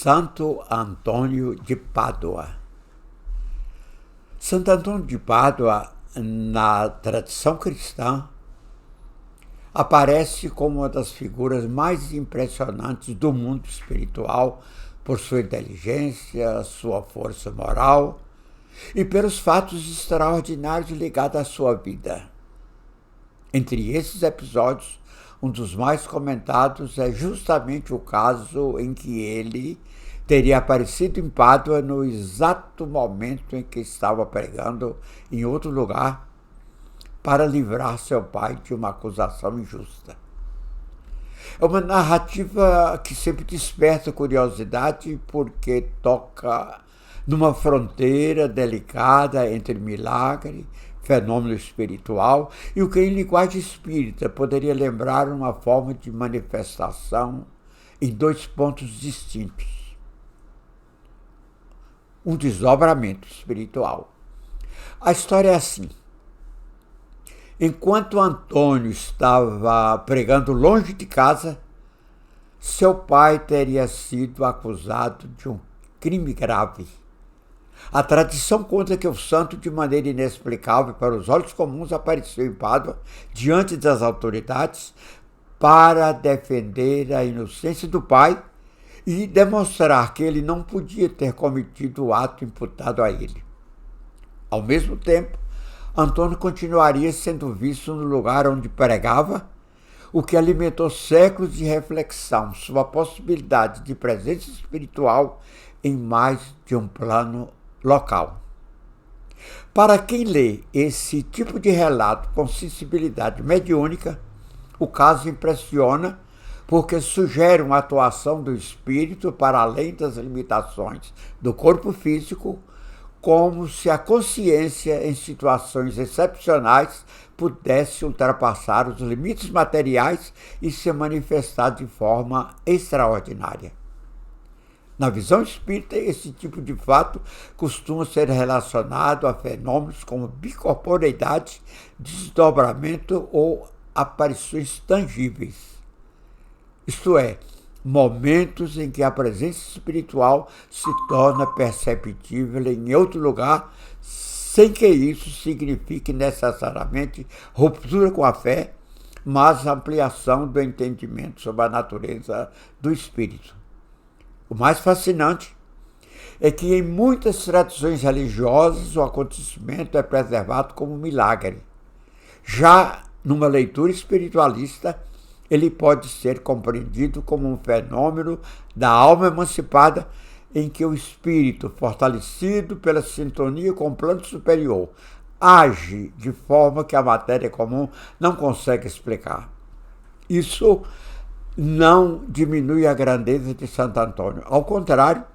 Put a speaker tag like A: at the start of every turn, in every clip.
A: Santo Antônio de Pádua. Santo Antônio de Pádua, na tradição cristã, aparece como uma das figuras mais impressionantes do mundo espiritual por sua inteligência, sua força moral e pelos fatos extraordinários ligados à sua vida. Entre esses episódios, um dos mais comentados é justamente o caso em que ele teria aparecido em Pádua no exato momento em que estava pregando em outro lugar para livrar seu pai de uma acusação injusta. É uma narrativa que sempre desperta curiosidade porque toca numa fronteira delicada entre milagre, fenômeno espiritual e o que em linguagem espírita poderia lembrar uma forma de manifestação em dois pontos distintos. Um desdobramento espiritual. A história é assim. Enquanto Antônio estava pregando longe de casa, seu pai teria sido acusado de um crime grave. A tradição conta que o santo, de maneira inexplicável para os olhos comuns, apareceu em Pádua diante das autoridades para defender a inocência do pai e demonstrar que ele não podia ter cometido o ato imputado a ele. Ao mesmo tempo, Antônio continuaria sendo visto no lugar onde pregava, o que alimentou séculos de reflexão sobre a possibilidade de presença espiritual em mais de um plano local. Para quem lê esse tipo de relato com sensibilidade mediúnica, o caso impressiona porque sugere uma atuação do espírito para além das limitações do corpo físico, como se a consciência em situações excepcionais pudesse ultrapassar os limites materiais e se manifestar de forma extraordinária. Na visão espírita, esse tipo de fato costuma ser relacionado a fenômenos como bicorporeidade, desdobramento ou aparições tangíveis. Isto é, momentos em que a presença espiritual se torna perceptível em outro lugar, sem que isso signifique necessariamente ruptura com a fé, mas ampliação do entendimento sobre a natureza do espírito. O mais fascinante é que em muitas tradições religiosas o acontecimento é preservado como milagre. Já numa leitura espiritualista, ele pode ser compreendido como um fenômeno da alma emancipada em que o espírito, fortalecido pela sintonia com o plano superior, age de forma que a matéria comum não consegue explicar. Isso não diminui a grandeza de Santo Antônio. Ao contrário,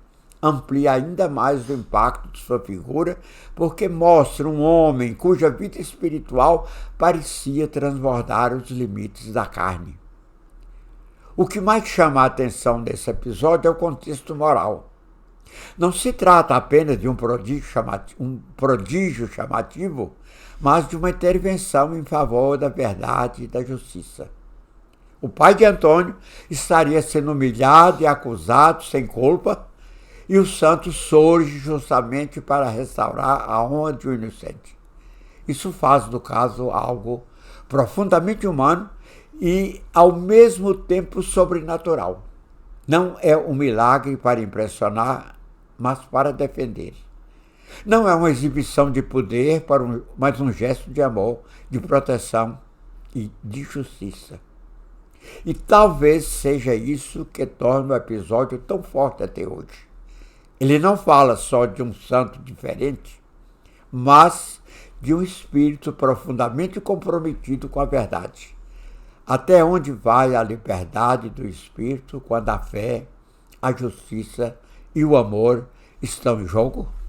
A: amplia ainda mais o impacto de sua figura, porque mostra um homem cuja vida espiritual parecia transbordar os limites da carne. O que mais chama a atenção nesse episódio é o contexto moral. Não se trata apenas de um prodígio chamativo, mas de uma intervenção em favor da verdade e da justiça. O pai de Antônio estaria sendo humilhado e acusado sem culpa, e o santo surge justamente para restaurar a honra de um inocente. Isso faz do caso algo profundamente humano e, ao mesmo tempo, sobrenatural. Não é um milagre para impressionar, mas para defender. Não é uma exibição de poder, mas um gesto de amor, de proteção e de justiça. E talvez seja isso que torna o episódio tão forte até hoje. Ele não fala só de um santo diferente, mas de um espírito profundamente comprometido com a verdade. Até onde vai a liberdade do espírito quando a fé, a justiça e o amor estão em jogo?